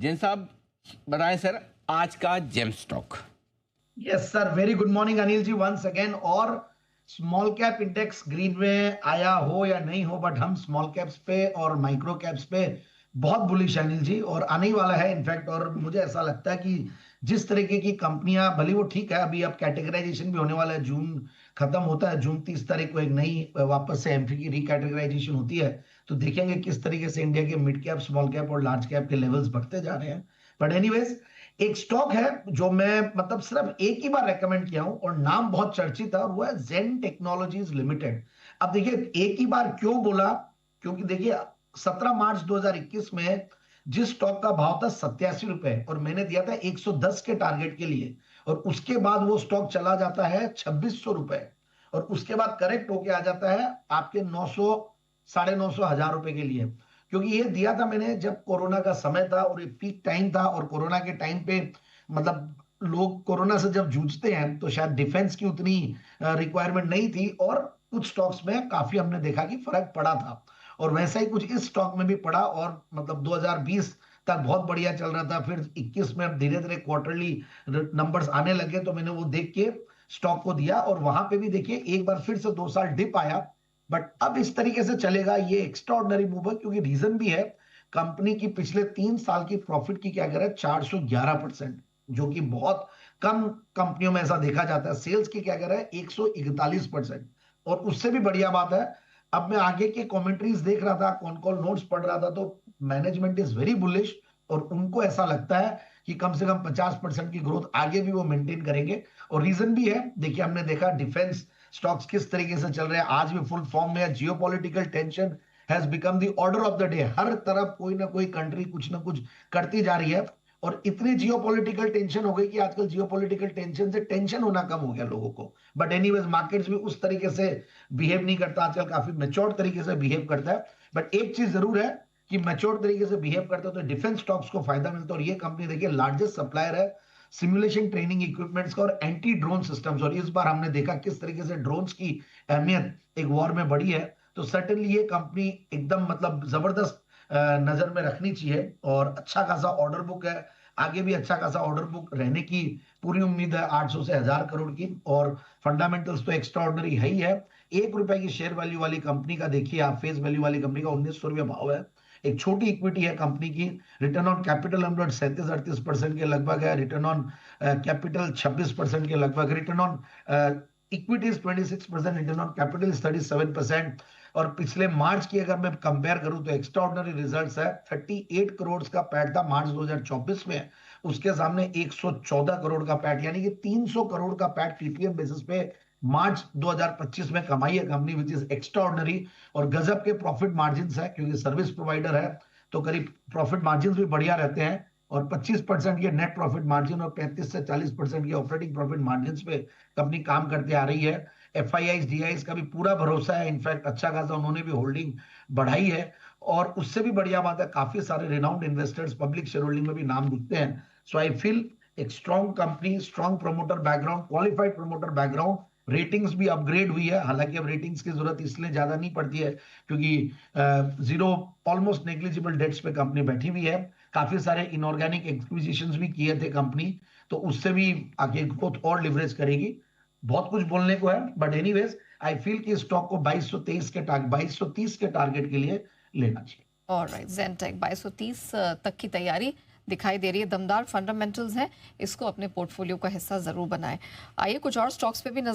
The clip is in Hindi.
जैन साहब बताएं सर, आज का gem stock. Yes sir, very good morning Anil ji once again. और स्मॉल कैप इंडेक्स ग्रीन में आया हो या नहीं हो, बट हम स्मॉल कैप्स पे और माइक्रो कैप्स पे बहुत बुलिश है अनिल जी, और आने ही वाला है इनफैक्ट। और मुझे ऐसा लगता है कि जिस तरीके की कंपनियां, भले वो ठीक है, अभी अब कैटेगराइजेशन भी होने वाला है, जून खत्म होता है, जून 30 तारीख को एक नई वापस से एमफी की रिकैटेगराइजेशन होती है। तो देखेंगे किस तरीके से इंडिया के मिड कैप, स्मॉल कैप और लार्ज कैप के लेवल्स बढ़ते जा रहे हैं। बट एनीवेज, एक स्टॉक है जो मैं मतलब सिर्फ एक ही बार रेकमेंड किया हूं और नाम बहुत चर्चित है, और वो है जेन टेक्नोलॉजीज लिमिटेड। अब देखिए, एक ही बार क्यों बोला, क्योंकि देखिए 17 मार्च 2021 में जिस स्टॉक का भाव था 87 रुपए, और मैंने दिया था 110 के टारगेट के लिए, और उसके बाद वो स्टॉक चला जाता है 2600 रुपए, और उसके बाद करेक्ट होके आ जाता है आपके 900, 950, 1000 रुपए के लिए। क्योंकि ये दिया था मैंने जब कोरोना का समय था और ये पीक टाइम था, और कोरोना के टाइम पे मतलब लोग कोरोना से जब जूझते हैं तो शायद डिफेंस की उतनी रिक्वायरमेंट नहीं थी, और कुछ स्टॉक्स में काफी हमने देखा कि फर्क पड़ा था, और वैसा ही कुछ इस स्टॉक में भी पड़ा। और मतलब 2020 तक बहुत बढ़िया चल रहा था, फिर 21 में अब धीरे धीरे क्वार्टरली नंबर्स आने लगे, तो मैंने वो देख के स्टॉक को दिया। और वहां पे भी देखिए एक बार फिर से 2 साल डिप आया, बट अब इस तरीके से चलेगा, ये एक्स्ट्राऑर्डिनरी मूव है, क्योंकि रीजन भी है। कंपनी की पिछले 3 साल की प्रॉफिट की क्या कह रहा है, 411%, जो कि बहुत कम कंपनियों में ऐसा देखा जाता है। सेल्स की क्या कह रहा है, 141%। और उससे भी बढ़िया बात है, अब मैं आगे के कमेंट्रीज देख रहा था, कौन कौन नोट्स पढ़ रहा था, तो मैनेजमेंट इज वेरी बुलिश, और उनको ऐसा लगता है कि कम से कम 50% की ग्रोथ आगे भी वो मेंटेन करेंगे। और रीजन भी है, देखिए हमने देखा डिफेंस स्टॉक्स किस तरीके से चल रहे हैं, आज भी फुल फॉर्म में है। Geopolitical tension has become the order of the day, हर तरफ कोई ना कोई कंट्री कुछ ना कुछ करती जा रही है, और इतनी जियोपॉलिटिकल टेंशन हो गई कि आजकल जियोपॉलिटिकल टेंशन से टेंशन होना कम हो गया लोगों को। बट एनीवेज, मार्केट्स भी उस तरीके से बिहेव नहीं करता आजकल, काफी मेच्योर तरीके से बिहेव करता है। बट एक चीज जरूर है कि मेच्योर तरीके से बिहेव करता है तो डिफेंस स्टॉक्स को फायदा मिलता है, और ये कंपनी देखिए लार्जेस्ट सप्लायर है सिमुलेशन ट्रेनिंग इक्विपमेंट्स का और एंटी ड्रोन सिस्टम्स। और इस बार हमने देखा किस तरीके से ड्रोन्स की अहमियत एक वॉर में बढ़ी है, तो सर्टेनली ये कंपनी एकदम मतलब जबरदस्त नजर में रखनी चाहिए। और अच्छा खासा ऑर्डर बुक है, आगे भी अच्छा खासा ऑर्डर बुक रहने की पूरी उम्मीद है, 800 से 1000 करोड़ की, और फंडामेंटल्स तो एक्स्ट्रा ऑर्डनरी है ही है। 1 रुपए की शेयर वैल्यू वाली कंपनी का देखिए आप, फेस वैल्यू वाली कंपनी का 1900 रुपये भाव है, एक छोटी इक्विटी है कंपनी की। रिटर्न ऑन कैपिटल एम्प्लॉयड 37-38% के लगभग है, रिटर्न ऑन कैपिटल 26% के लगभग, return on equity is 26%, return on capital is 37%। और पिछले मार्च की अगर मैं कंपेयर करूं तो एक्स्ट्रा ऑर्डिनरी रिजल्ट्स है। 38 करोड़ का पैट था मार्च 2024 में, उसके सामने 114 करोड़ का पैट, यानी कि 300 करोड़ का पैट पीपीएम बेसिस पे मार्च 2025 में कमाई है company, which is extra ordinary. और गजब के प्रॉफिट मार्जिन है, क्योंकि सर्विस प्रोवाइडर है तो करीब प्रॉफिट मार्जिन भी बढ़िया रहते हैं। और 25% के नेट प्रॉफिट मार्जिन और 35 से 40% की ऑपरेटिंग प्रॉफिट मार्जिन पे कंपनी काम करते आ रही है। एफआईआई डीआईस का भी पूरा भरोसा है, इनफैक्ट अच्छा खासा उन्होंने भी होल्डिंग बढ़ाई है। और उससे भी बढ़िया बात है, काफी सारे renowned investors public share holding में भी नाम दिखते हैं। सो आई फील एक strong company, strong promoter background, qualified promoter background, ratings भी अपग्रेड हुई है। हालांकि अब रेटिंग्स की जरूरत इसलिए ज्यादा नहीं पड़ती है क्योंकि जीरो ऑलमोस्ट नेग्लिजिबल डेट्स पे कंपनी बैठी हुई है। काफी सारे इनऑर्गेनिक एक्विजिशंस भी किए थे कंपनी, तो उससे भी आगे ग्रोथ और लिवरेज करेगी। बहुत कुछ बोलने को है, बट एनीवेज आई फील कि स्टॉक को 2230 के टारगेट के लिए लेना चाहिए। ऑलराइट, ज़ेनटेक 2230 तक की तैयारी दिखाई दे रही है, दमदार फंडामेंटल्स हैं, इसको अपने पोर्टफोलियो का हिस्सा जरूर बनाएं। आइए कुछ और स्टॉक्स पे भी नजर